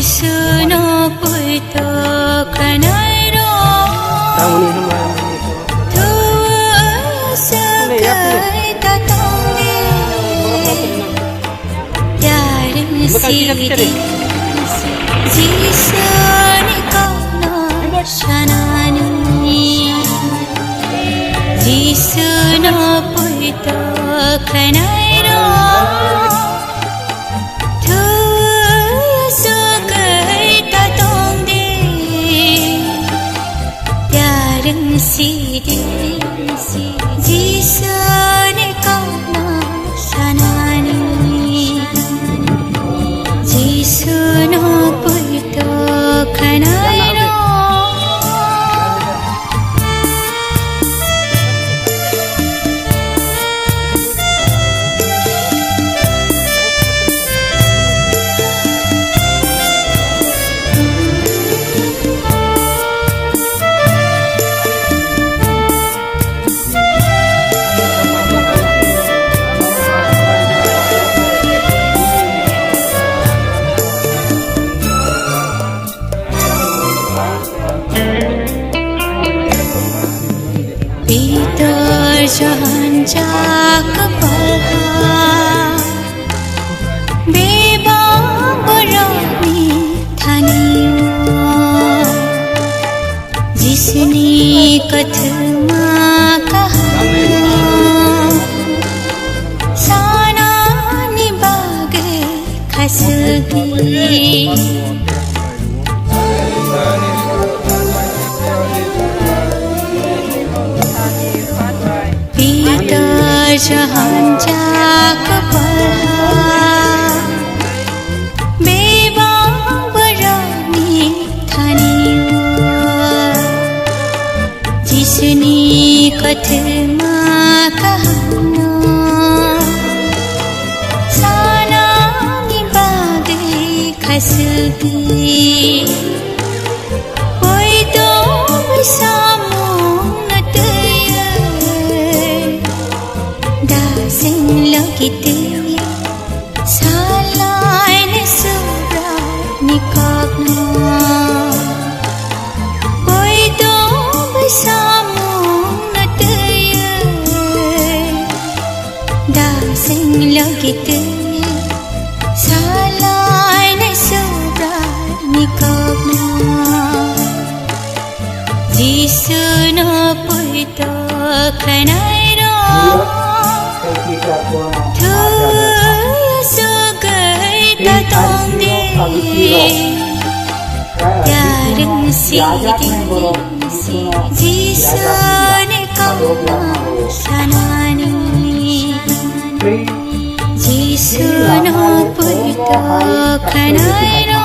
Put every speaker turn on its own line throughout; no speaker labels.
Jisuno puito kanairo tu sakai tatonge yarin sidi Jisuni kono shanani Jisuno puito kanairo Sidi Jisuni kono shanani Jisuno puito kanairo Peter jahan jak palha beba barani thaniyo jisne kathma kahaniyo sana nibage khasgi jahan jak palha beba barani thaniyo jisne kathma kahaniyo sana nibage khasgi koi to samo Sing lagite salai ne sura nikagna koi to bersama nataya da sing lagite salai ne sura nikagna Jisuno puito kanairo Tu sagai tatonge yarin sidi Jisuni kono shanani Jisuno puito kanairo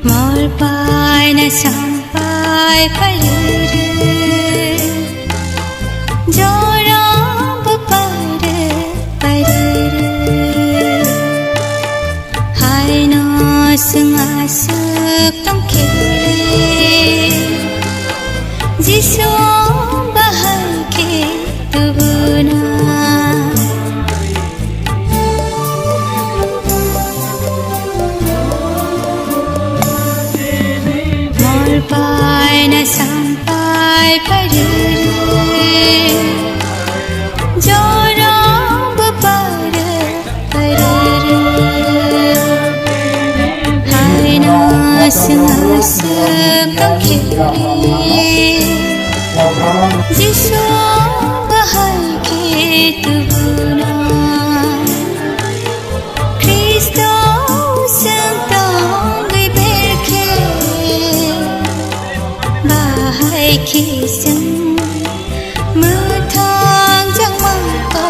Malpai na sampai paluru Jorang bepare paruru Hai no sengasuk tong kiri Jisu bahagi tubuna Malpai na sampai paruru Jorang bepare paruru Hai no sengasuk tong kiri Jisu bahagi tubuna Kristus sentang berke bahai kisah metang jang mangko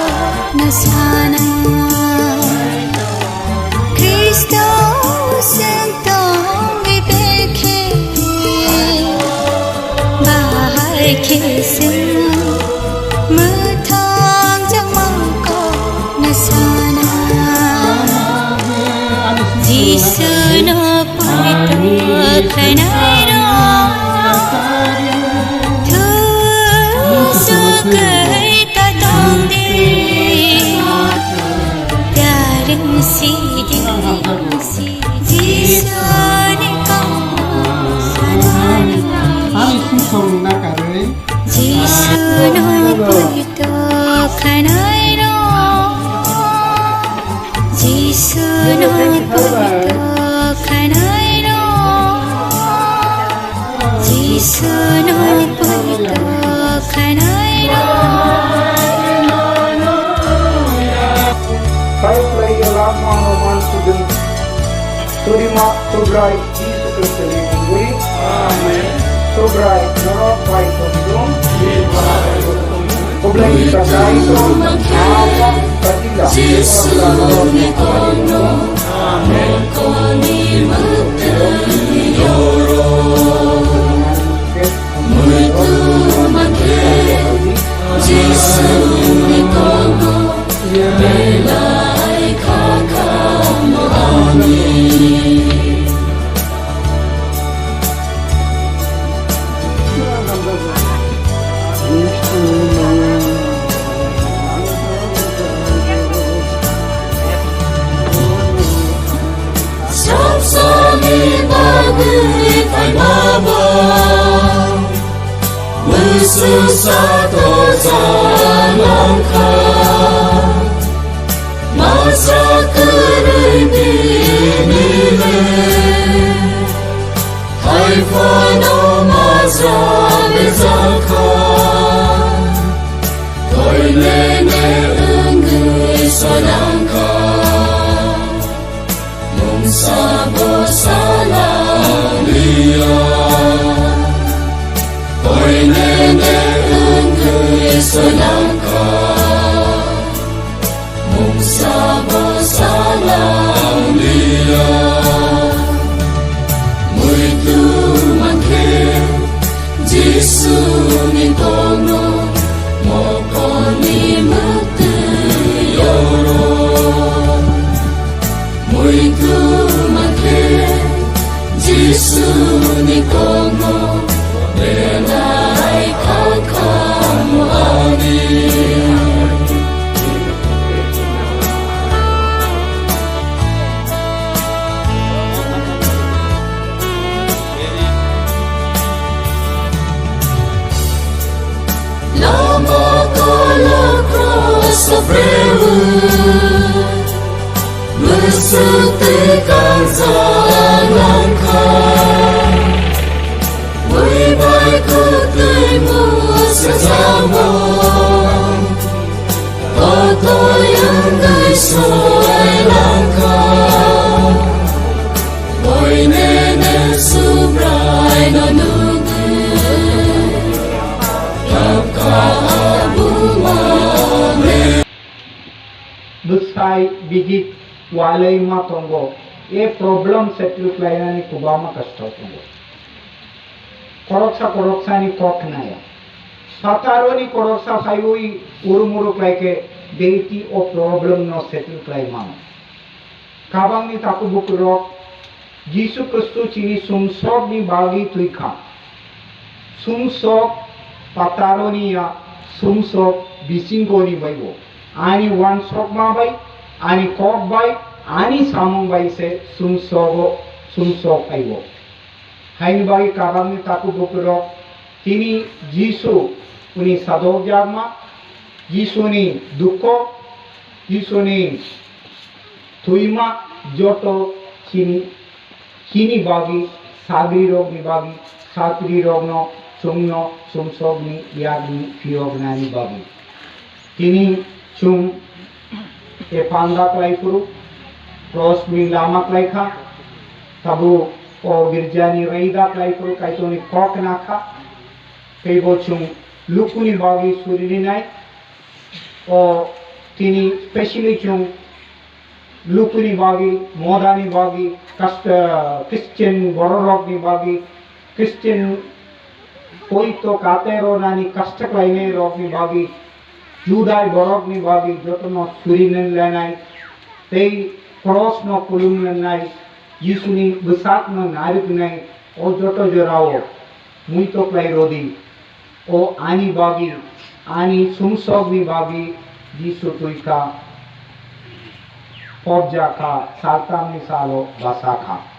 nasana Jisuno pulito kanairo Thu su kai ta dong de Darung si de Jisone kong sananu Jisuno pulito kanairo Jisuno pulito kanairo Jisuno pulito kanairo
Saya play lama roman sugeng Terima sobrai Yesus Kristus ini. Amin. Sobrai norok baik tolong. Oblai kita kai to apa patilah. Yesus ni kono. Amin. Koni mate yoro. Muitu mate. Yesus ni kono. Belai kakamo amin. Sapsami bagui tai mama Mususato zalangkan Masa keribinile Haifano masa bezakan Koi nene enggui salangkan Mungsabo salang lian Koi nene enggui salangkan Mungsabo salang lian Muito mangke Jisu ni kono Moko ni mute yoro Muito mangke Jisu ni kono Belai kakamo amin Sofreu Mesetikan zalangkan Wibai kutimu sesama Kata yang gaisoi langkah Boy nene subrai nonugu Kapka Dusai bigit walai ma tongo e problem settle klaina ni kubama kashta tongo koroksa ni koknaya sataro ni koroksa sayui urumuru klaike deiti o problem no settle klaima kabang ni taku bukurok Jisu Kristu chini sumsok ni bagi tuika sumsok pataro ni ya sumsok bisingo ni baibo आणि one shock मा by आणि Kock by आणि सामंग by से सुमसोग आइवो हाइन by Kabang ताकु बुकरो तिनी जीसु उनी सदोग जागमा जीसुनी दुखो जीसुनी तुइमा Johto चीनी बागी सागरी रोग नि बागी सात्री रोग नो चुंगनो सुमसोग नि यागनी फियोग नानी बागी तिनी Chung e panda klai puru cross mi lama klai kha tabu o girjani reida klai puru kaitoni kok nakha kei bo chung lukuni bagi surini nai o tini specially chung lukuni bagi modani bagi Christian bororok ni bagi Christian poito katero nani kasta klai ne rok ni bagi Judai borok ni bagi jotono surinen lenai tei cross no kulum lenai Yisuni besak no narik nai o joto jorao muito play rodi o ani bagi ani sumsog ni bagi Yisu tuika pobja ka saltam ni salo basaka